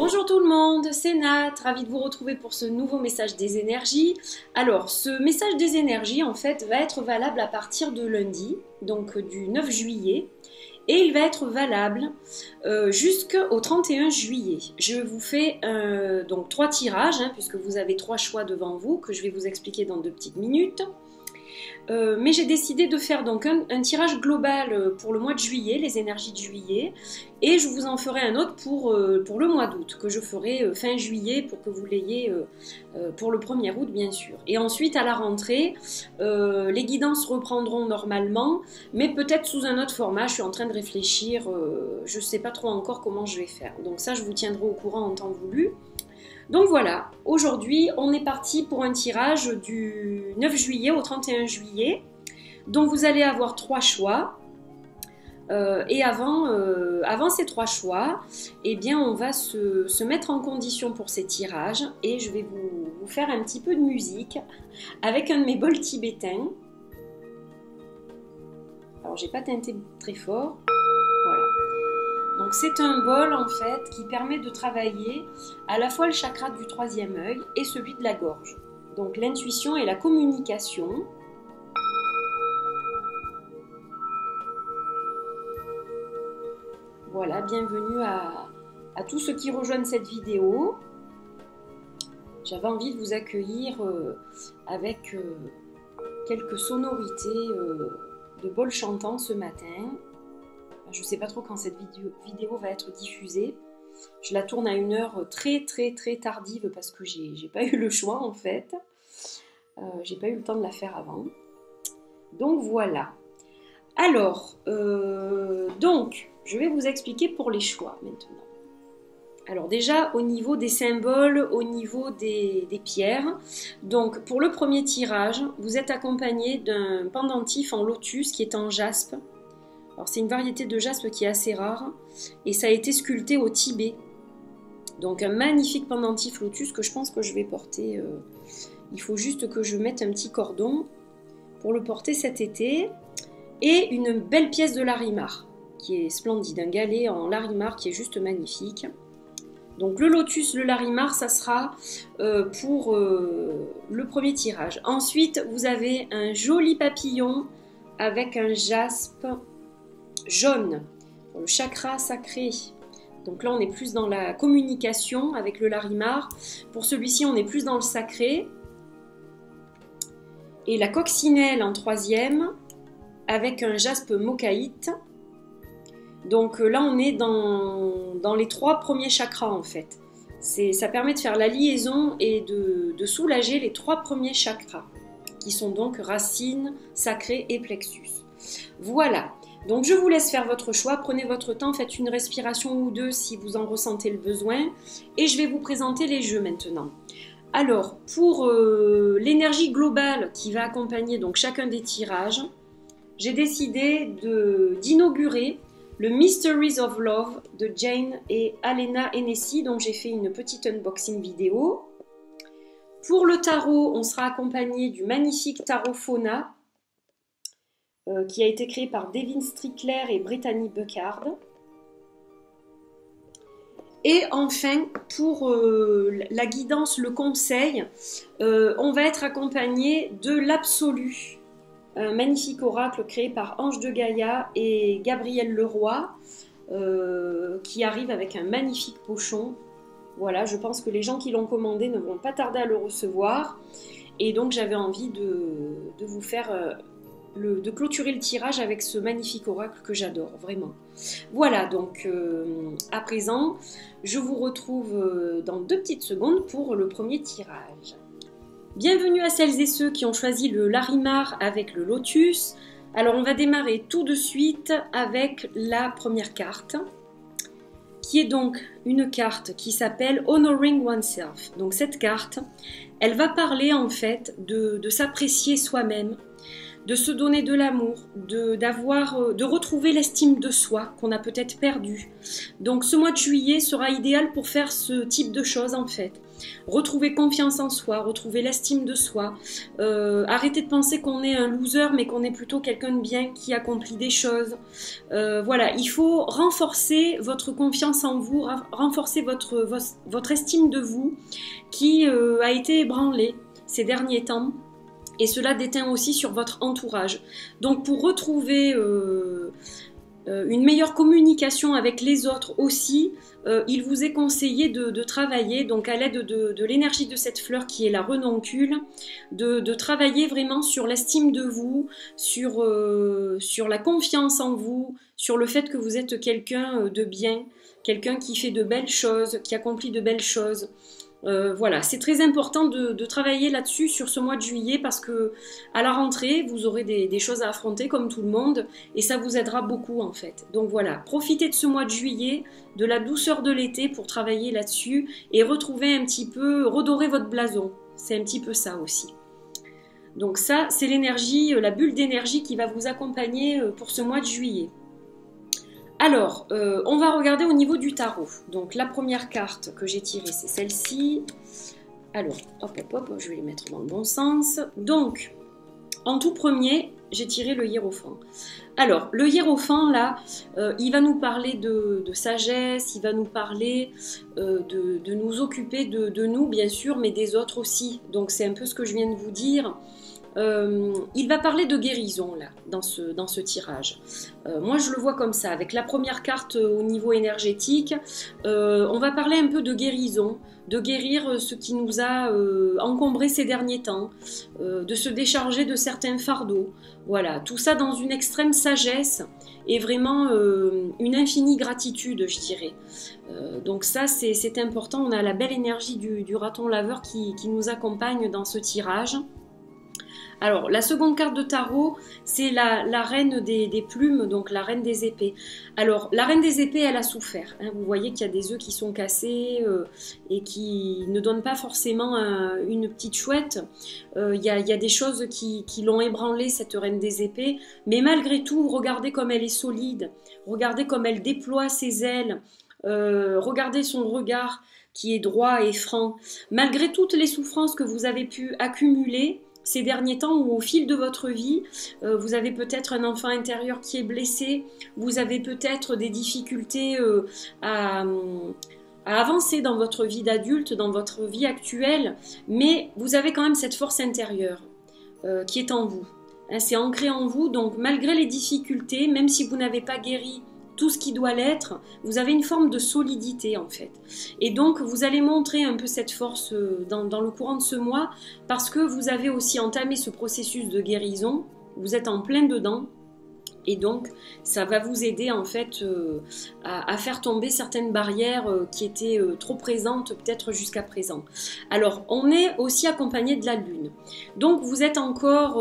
Bonjour tout le monde, c'est Nat, ravie de vous retrouver pour ce nouveau message des énergies. Alors, ce message des énergies, en fait, va être valable à partir de lundi, donc du 9 juillet, et il va être valable jusqu'au 31 juillet. Je vous fais donc 3 tirages, puisque vous avez 3 choix devant vous, que je vais vous expliquer dans 2 petites minutes. Mais j'ai décidé de faire donc un tirage global pour le mois de juillet, les énergies de juillet, et je vous en ferai un autre pour le mois d'août, que je ferai fin juillet pour que vous l'ayez pour le 1er août bien sûr. Et ensuite à la rentrée, les guidances reprendront normalement, mais peut-être sous un autre format. Je suis en train de réfléchir, je ne sais pas trop encore comment je vais faire. Donc ça je vous tiendrai au courant en temps voulu. Donc voilà, aujourd'hui on est parti pour un tirage du 9 juillet au 31 juillet, dont vous allez avoir 3 choix. Et avant ces 3 choix, eh bien on va se mettre en condition pour ces tirages et je vais vous faire un petit peu de musique avec un de mes bols tibétains. Alors j'ai pas teinté très fort, voilà. Donc c'est un bol en fait qui permet de travailler à la fois le chakra du 3e œil et celui de la gorge. Donc l'intuition et la communication. Voilà, bienvenue à tous ceux qui rejoignent cette vidéo. J'avais envie de vous accueillir avec quelques sonorités de bol chantant ce matin. Je ne sais pas trop quand cette vidéo va être diffusée. Je la tourne à une heure très tardive parce que j'ai pas eu le choix en fait. J'ai pas eu le temps de la faire avant. Donc voilà. Alors, donc, je vais vous expliquer pour les choix maintenant. Alors déjà, au niveau des symboles, au niveau des pierres, donc pour le premier tirage, vous êtes accompagné d'un pendentif en lotus qui est en jaspe. Alors c'est une variété de jaspe qui est assez rare et ça a été sculpté au Tibet. Donc un magnifique pendentif lotus que je pense que je vais porter. Il faut juste que je mette un petit cordon pour le porter cet été. Et une belle pièce de larimar qui est splendide, un galet en larimar qui est juste magnifique. Donc le lotus, le larimar, ça sera pour le premier tirage. Ensuite, vous avez un joli papillon avec un jaspe jaune pour le chakra sacré. Donc là, on est plus dans la communication avec le larimar. Pour celui-ci, on est plus dans le sacré. Et la coccinelle en 3e avec un jaspe mokaïte. Donc là, on est dans les 3 premiers chakras en fait. Ça permet de faire la liaison et de soulager les 3 premiers chakras, qui sont donc racines, sacré et plexus. Voilà, donc je vous laisse faire votre choix, prenez votre temps, faites une respiration ou 2 si vous en ressentez le besoin, et je vais vous présenter les jeux maintenant. Alors, pour l'énergie globale qui va accompagner donc chacun des tirages, j'ai décidé d'inaugurer le Mysteries of Love de Jane et Alena Hennessy, donc j'ai fait une petite unboxing vidéo. Pour le tarot, on sera accompagné du magnifique tarot Fauna, qui a été créé par Devin Strickler et Brittany Buckard. Et enfin, pour la guidance, le conseil, on va être accompagné de l'Absolu, un magnifique oracle créé par Ange de Gaïa et Gabriel Leroy, qui arrive avec un magnifique pochon. Voilà, je pense que les gens qui l'ont commandé ne vont pas tarder à le recevoir. Et donc j'avais envie de vous faire, de clôturer le tirage avec ce magnifique oracle que j'adore, vraiment. Voilà, donc à présent, je vous retrouve dans 2 petites secondes pour le premier tirage. Bienvenue à celles et ceux qui ont choisi le larimar avec le lotus. Alors on va démarrer tout de suite avec la première carte, qui est donc une carte qui s'appelle Honoring Oneself. Donc cette carte, elle va parler en fait de s'apprécier soi-même, de se donner de l'amour, de retrouver l'estime de soi qu'on a peut-être perdue. Donc ce mois de juillet sera idéal pour faire ce type de choses en fait. Retrouver confiance en soi, retrouver l'estime de soi, arrêter de penser qu'on est un loser mais qu'on est plutôt quelqu'un de bien qui accomplit des choses. Voilà, il faut renforcer votre confiance en vous, renforcer votre estime de vous qui a été ébranlée ces derniers temps. Et cela déteint aussi sur votre entourage. Donc pour retrouver une meilleure communication avec les autres aussi, il vous est conseillé de travailler donc à l'aide de l'énergie de cette fleur qui est la renoncule, de travailler vraiment sur l'estime de vous, sur la confiance en vous, sur le fait que vous êtes quelqu'un de bien, quelqu'un qui fait de belles choses, qui accomplit de belles choses. Voilà, c'est très important de travailler là-dessus sur ce mois de juillet parce que à la rentrée, vous aurez des choses à affronter comme tout le monde et ça vous aidera beaucoup en fait. Donc voilà, profitez de ce mois de juillet, de la douceur de l'été pour travailler là-dessus et retrouver un petit peu, redorer votre blason. C'est un petit peu ça aussi. Donc ça, c'est l'énergie, la bulle d'énergie qui va vous accompagner pour ce mois de juillet. Alors, on va regarder au niveau du tarot. Donc, la première carte que j'ai tirée, c'est celle-ci. Alors, hop, hop, hop, je vais les mettre dans le bon sens. Donc, en tout premier, j'ai tiré le hiérophant. Alors, le hiérophant, là, il va nous parler de sagesse, il va nous parler de nous occuper de nous, bien sûr, mais des autres aussi. Donc, c'est un peu ce que je viens de vous dire. Il va parler de guérison là, dans ce tirage. Moi je le vois comme ça, avec la première carte au niveau énergétique, on va parler un peu de guérison, de guérir ce qui nous a encombré ces derniers temps, de se décharger de certains fardeaux. Voilà, tout ça dans une extrême sagesse et vraiment une infinie gratitude, je dirais. Donc ça c'est important, on a la belle énergie du raton laveur qui nous accompagne dans ce tirage. Alors, la seconde carte de tarot, c'est la reine des plumes, donc la reine des épées. Alors, la reine des épées, elle a souffert. Hein. Vous voyez qu'il y a des œufs qui sont cassés et qui ne donnent pas forcément une petite chouette. Il y a des choses qui l'ont ébranlée, cette reine des épées. Mais malgré tout, regardez comme elle est solide. Regardez comme elle déploie ses ailes. Regardez son regard qui est droit et franc. Malgré toutes les souffrances que vous avez pu accumuler, ces derniers temps ou au fil de votre vie, vous avez peut-être un enfant intérieur qui est blessé, vous avez peut-être des difficultés à avancer dans votre vie d'adulte, dans votre vie actuelle, mais vous avez quand même cette force intérieure qui est en vous. Hein, c'est ancré en vous, donc malgré les difficultés, même si vous n'avez pas guéri tout ce qui doit l'être, vous avez une forme de solidité en fait. Et donc vous allez montrer un peu cette force dans le courant de ce mois parce que vous avez aussi entamé ce processus de guérison, vous êtes en plein dedans et donc ça va vous aider en fait à faire tomber certaines barrières qui étaient trop présentes peut-être jusqu'à présent. Alors on est aussi accompagné de la lune, donc vous êtes encore,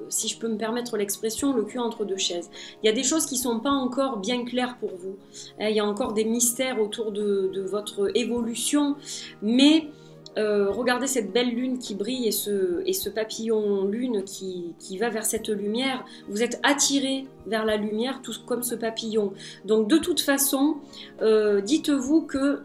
si je peux me permettre l'expression, le cul entre deux chaises. Il y a des choses qui ne sont pas encore bien claires pour vous, il y a encore des mystères autour de votre évolution, mais regardez cette belle lune qui brille et ce papillon lune qui va vers cette lumière. Vous êtes attiré vers la lumière, tout comme ce papillon. Donc de toute façon, dites-vous que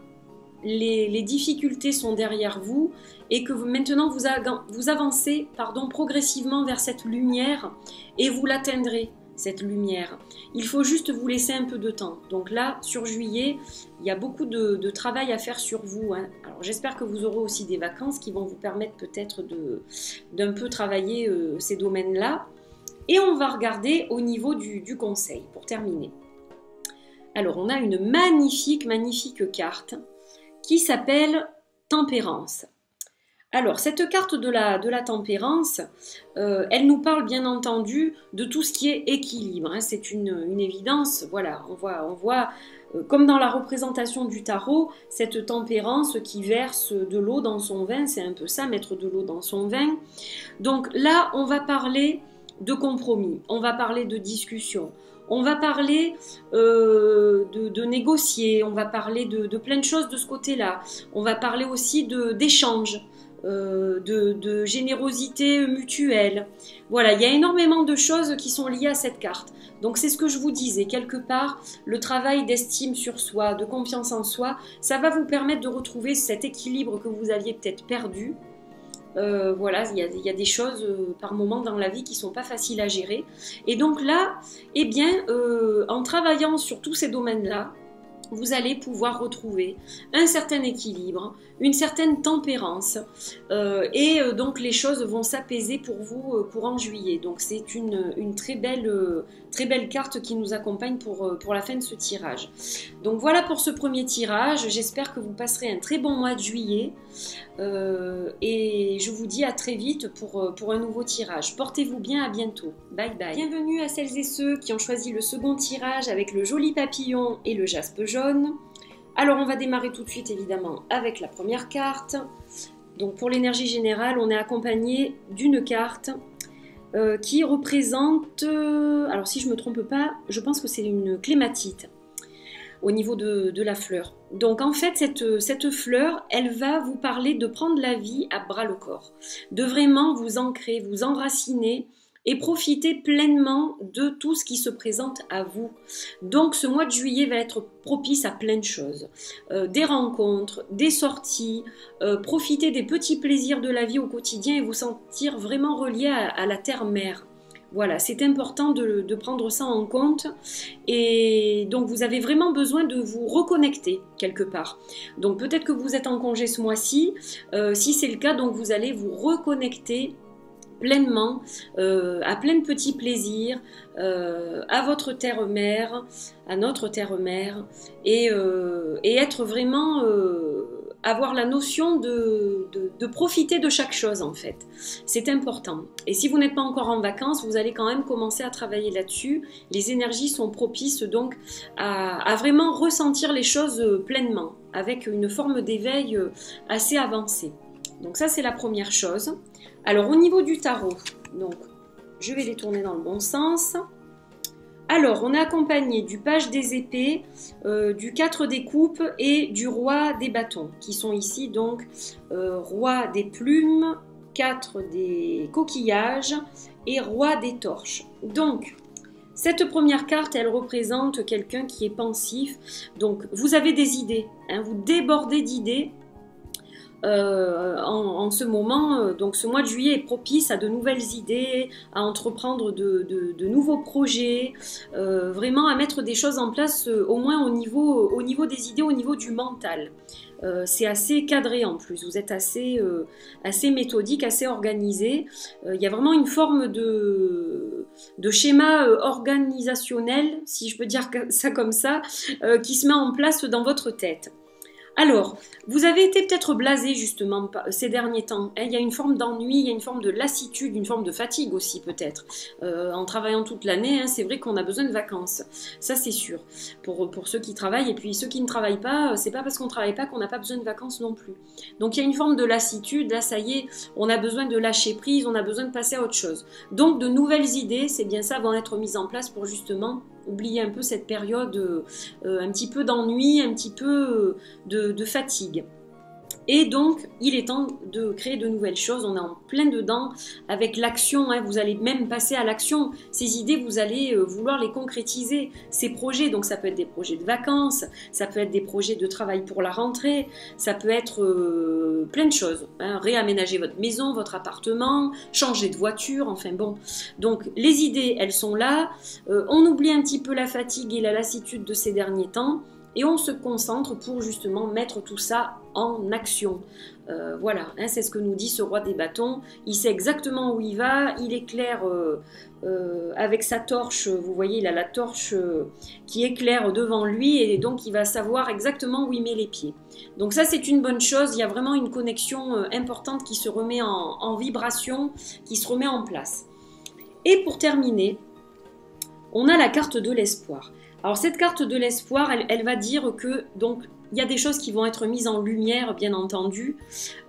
les difficultés sont derrière vous et que maintenant vous avancez progressivement vers cette lumière et vous l'atteindrez, cette lumière. Il faut juste vous laisser un peu de temps. Donc là, sur juillet, il y a beaucoup de travail à faire sur vous. Hein. Alors j'espère que vous aurez aussi des vacances qui vont vous permettre peut-être d'un peu travailler ces domaines-là. Et on va regarder au niveau du conseil, pour terminer. Alors on a une magnifique, magnifique carte qui s'appelle Tempérance. Alors, cette carte de la tempérance, elle nous parle bien entendu de tout ce qui est équilibre. Hein, c'est une évidence. Voilà, on voit comme dans la représentation du tarot, cette tempérance qui verse de l'eau dans son vin. C'est un peu ça, mettre de l'eau dans son vin. Donc là, on va parler de compromis, on va parler de discussion. On va parler de négocier, on va parler de plein de choses de ce côté-là. On va parler aussi d'échange. de générosité mutuelle. Voilà, il y a énormément de choses qui sont liées à cette carte. Donc c'est ce que je vous disais, quelque part, le travail d'estime sur soi, de confiance en soi, ça va vous permettre de retrouver cet équilibre que vous aviez peut-être perdu. Voilà, il y a des choses par moment dans la vie qui sont pas faciles à gérer. Et donc là, eh bien, en travaillant sur tous ces domaines-là, vous allez pouvoir retrouver un certain équilibre, une certaine tempérance, donc les choses vont s'apaiser pour vous courant juillet. Donc c'est une très belle carte qui nous accompagne pour la fin de ce tirage. Donc voilà pour ce premier tirage, j'espère que vous passerez un très bon mois de juillet et je vous dis à très vite pour un nouveau tirage. Portez-vous bien, à bientôt. Bye bye. Bienvenue à celles et ceux qui ont choisi le second tirage avec le joli papillon et le jaspe jaune. Alors on va démarrer tout de suite évidemment avec la première carte. Donc pour l'énergie générale, on est accompagné d'une carte qui représente, alors si je ne me trompe pas, je pense que c'est une clématite au niveau de la fleur. Donc en fait, cette fleur, elle va vous parler de prendre la vie à bras le corps, de vraiment vous ancrer, vous enraciner et profiter pleinement de tout ce qui se présente à vous. Donc ce mois de juillet va être propice à plein de choses. Des rencontres, des sorties, profiter des petits plaisirs de la vie au quotidien et vous sentir vraiment relié à la terre-mère. Voilà, c'est important de prendre ça en compte et donc vous avez vraiment besoin de vous reconnecter quelque part. Donc peut-être que vous êtes en congé ce mois-ci, si c'est le cas, donc vous allez vous reconnecter pleinement à plein de petits plaisirs, à votre terre-mère, à notre terre-mère et être vraiment... avoir la notion de profiter de chaque chose en fait. C'est important. Et si vous n'êtes pas encore en vacances, vous allez quand même commencer à travailler là-dessus. Les énergies sont propices donc à vraiment ressentir les choses pleinement, avec une forme d'éveil assez avancée. Donc ça c'est la première chose. Alors au niveau du tarot, donc je vais les tourner dans le bon sens. Alors, on est accompagné du page des épées, du 4 des coupes et du roi des bâtons, qui sont ici donc roi des plumes, 4 des coquillages et roi des torches. Donc, cette première carte, elle représente quelqu'un qui est pensif. Donc, vous avez des idées, hein, vous débordez d'idées. En ce moment, donc ce mois de juillet est propice à de nouvelles idées, à entreprendre de nouveaux projets, vraiment à mettre des choses en place au moins au niveau des idées, au niveau du mental. C'est assez cadré en plus, vous êtes assez méthodique, assez organisé. Il y a vraiment une forme de schéma organisationnel, si je peux dire ça comme ça, qui se met en place dans votre tête. Alors, vous avez été peut-être blasé justement ces derniers temps. Il y a une forme d'ennui, il y a une forme de lassitude, une forme de fatigue aussi peut-être. En travaillant toute l'année, c'est vrai qu'on a besoin de vacances. Ça c'est sûr. Pour ceux qui travaillent et puis ceux qui ne travaillent pas, c'est pas parce qu'on ne travaille pas qu'on n'a pas besoin de vacances non plus. Donc il y a une forme de lassitude. Là ça y est, on a besoin de lâcher prise, on a besoin de passer à autre chose. Donc de nouvelles idées, c'est bien ça, vont être mises en place pour justement oublier un peu cette période un petit peu d'ennui, un petit peu de fatigue. Et donc, il est temps de créer de nouvelles choses. On est en plein dedans avec l'action. Vous allez même passer à l'action. Ces idées, vous allez vouloir les concrétiser. Ces projets, donc ça peut être des projets de vacances, ça peut être des projets de travail pour la rentrée, ça peut être plein de choses. Réaménager votre maison, votre appartement, changer de voiture, enfin bon. Donc, les idées, elles sont là. On oublie un petit peu la fatigue et la lassitude de ces derniers temps. Et on se concentre pour justement mettre tout ça en action. Voilà, c'est ce que nous dit ce roi des bâtons. Il sait exactement où il va, il éclaire avec sa torche, vous voyez, il a la torche qui éclaire devant lui et donc il va savoir exactement où il met les pieds. Donc ça c'est une bonne chose, il y a vraiment une connexion importante qui se remet en vibration, qui se remet en place. Et pour terminer, on a la carte de l'espoir. Alors cette carte de l'espoir, elle va dire que donc il y a des choses qui vont être mises en lumière, bien entendu.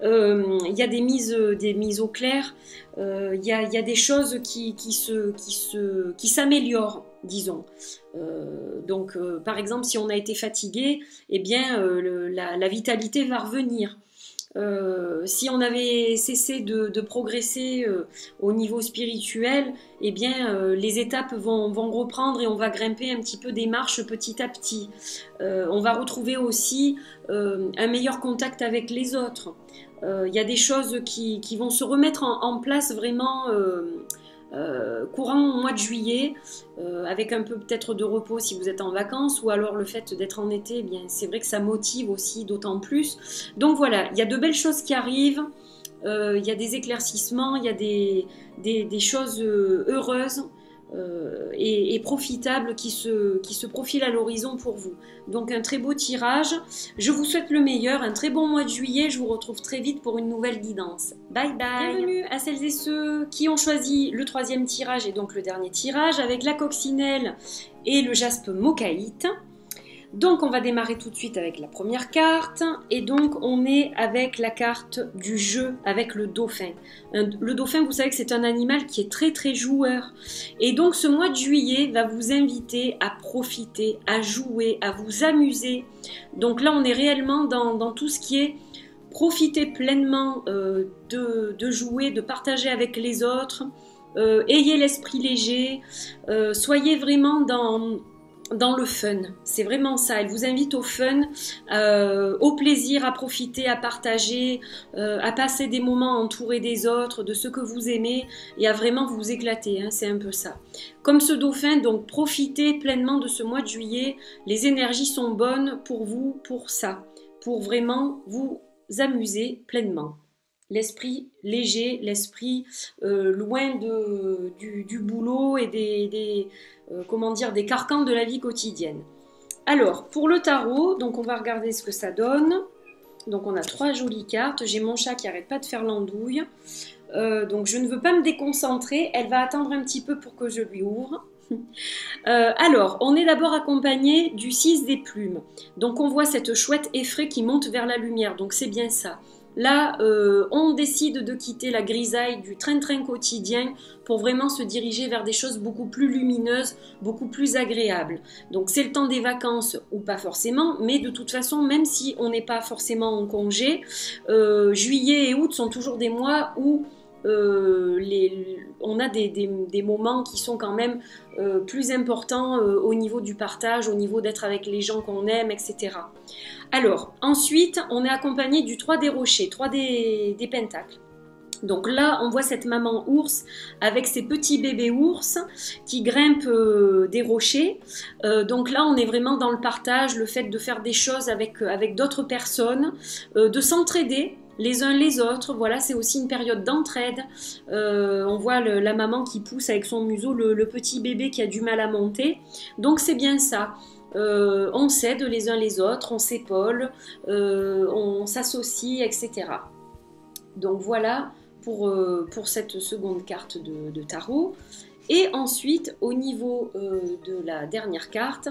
Il y a des mises au clair. Il y a des choses qui s'améliorent, disons. Donc par exemple, si on a été fatigué, eh bien la vitalité va revenir. Si on avait cessé de progresser au niveau spirituel, eh bien les étapes vont reprendre et on va grimper un petit peu des marches petit à petit. On va retrouver aussi un meilleur contact avec les autres. Il y a des choses qui vont se remettre en place vraiment courant au mois de juillet, avec un peu peut-être de repos si vous êtes en vacances, ou alors le fait d'être en été, eh bien c'est vrai que ça motive aussi d'autant plus. Donc voilà, il y a de belles choses qui arrivent, il y a des éclaircissements, il y a des choses heureuses et profitables qui se profilent à l'horizon pour vous. Donc un très beau tirage, je vous souhaite le meilleur, un très bon mois de juillet, je vous retrouve très vite pour une nouvelle guidance. Bye bye. Bienvenue à celles et ceux qui ont choisi le 3e tirage et donc le dernier tirage avec la coccinelle et le jaspe mocaïte. Donc on va démarrer tout de suite avec la première carte, et donc on est avec la carte du jeu, avec le dauphin. Le dauphin, vous savez que c'est un animal qui est très très joueur, et donc ce mois de juillet va vous inviter à profiter, à jouer, à vous amuser. Donc là on est réellement dans tout ce qui est profiter pleinement de jouer, de partager avec les autres, ayez l'esprit léger, soyez vraiment dans le fun, c'est vraiment ça. Elle vous invite au fun, au plaisir, à profiter, à partager, à passer des moments entourés des autres, de ceux que vous aimez, et à vraiment vous éclater, hein, c'est un peu ça. Comme ce dauphin, donc profitez pleinement de ce mois de juillet, les énergies sont bonnes pour vous, pour ça, pour vraiment vous amuser pleinement. L'esprit léger, l'esprit loin du boulot et des carcans de la vie quotidienne. Alors, pour le tarot, donc on va regarder ce que ça donne. Donc on a 3 jolies cartes. J'ai mon chat qui n'arrête pas de faire l'andouille. Donc je ne veux pas me déconcentrer. Elle va attendre un petit peu pour que je lui ouvre. Alors, on est d'abord accompagné du 6 des plumes. Donc on voit cette chouette effraie qui monte vers la lumière. Donc c'est bien ça. Là, on décide de quitter la grisaille du train-train quotidien pour vraiment se diriger vers des choses beaucoup plus lumineuses, beaucoup plus agréables. Donc c'est le temps des vacances, ou pas forcément, mais de toute façon, même si on n'est pas forcément en congé, juillet et août sont toujours des mois où on a des moments qui sont quand même plus importants au niveau du partage, au niveau d'être avec les gens qu'on aime, etc. Alors, ensuite, on est accompagné du 3 des rochers, 3 des pentacles. Donc là, on voit cette maman ours avec ses petits bébés ours qui grimpent des rochers. Donc là, on est vraiment dans le partage, le fait de faire des choses avec d'autres personnes, de s'entraider les uns les autres. Voilà, c'est aussi une période d'entraide. On voit la maman qui pousse avec son museau le petit bébé qui a du mal à monter. Donc c'est bien ça. On s'aide les uns les autres, on s'épaule, on s'associe, etc. Donc voilà pour cette seconde carte de tarot. Et ensuite, au niveau de la dernière carte,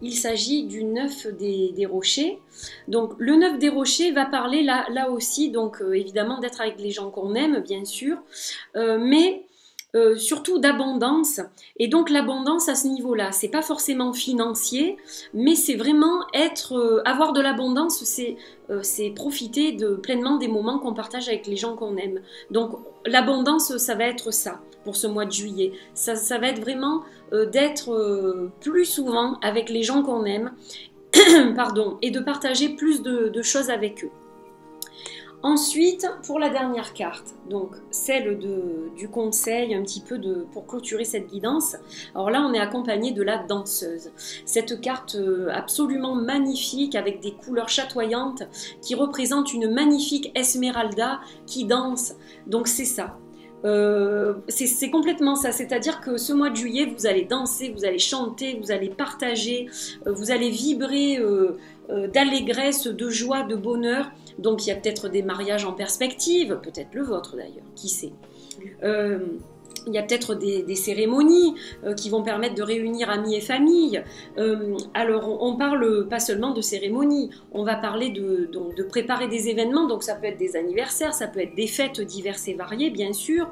il s'agit du 9 des rochers. Donc le 9 des rochers va parler là aussi, donc évidemment d'être avec les gens qu'on aime, bien sûr, mais surtout d'abondance. Et donc l'abondance à ce niveau-là, c'est pas forcément financier, mais c'est vraiment avoir de l'abondance, c'est profiter pleinement des moments qu'on partage avec les gens qu'on aime. Donc l'abondance, ça va être ça pour ce mois de juillet. Ça va être vraiment d'être plus souvent avec les gens qu'on aime, pardon, et de partager plus de choses avec eux. Ensuite, pour la dernière carte, donc celle du conseil, un petit peu pour clôturer cette guidance, alors là on est accompagné de la danseuse. Cette carte absolument magnifique avec des couleurs chatoyantes qui représente une magnifique Esmeralda qui danse, donc c'est ça. C'est complètement ça, c'est-à-dire que ce mois de juillet, vous allez danser, vous allez chanter, vous allez partager, vous allez vibrer d'allégresse, de joie, de bonheur. Donc il y a peut-être des mariages en perspective, peut-être le vôtre d'ailleurs, qui sait. Il y a peut-être des cérémonies qui vont permettre de réunir amis et famille. Alors on parle pas seulement de cérémonies, on va parler de préparer des événements, donc ça peut être des anniversaires, ça peut être des fêtes diverses et variées bien sûr.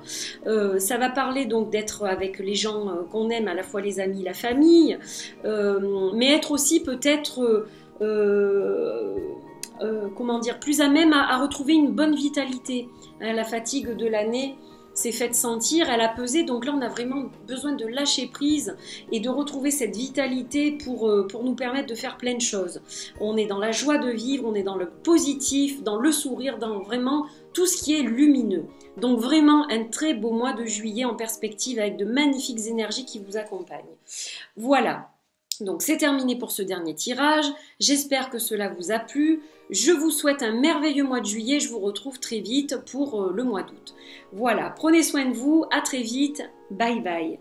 Ça va parler donc d'être avec les gens qu'on aime, à la fois les amis, la famille, mais être aussi peut-être comment dire, plus à même à retrouver une bonne vitalité. Hein, la fatigue de l'année s'est faite sentir, elle a pesé, donc là on a vraiment besoin de lâcher prise et de retrouver cette vitalité pour nous permettre de faire plein de choses. On est dans la joie de vivre, on est dans le positif, dans le sourire, dans vraiment tout ce qui est lumineux. Donc vraiment un très beau mois de juillet en perspective avec de magnifiques énergies qui vous accompagnent. Voilà. Donc c'est terminé pour ce dernier tirage, j'espère que cela vous a plu, je vous souhaite un merveilleux mois de juillet, je vous retrouve très vite pour le mois d'août. Voilà, prenez soin de vous, à très vite, bye bye.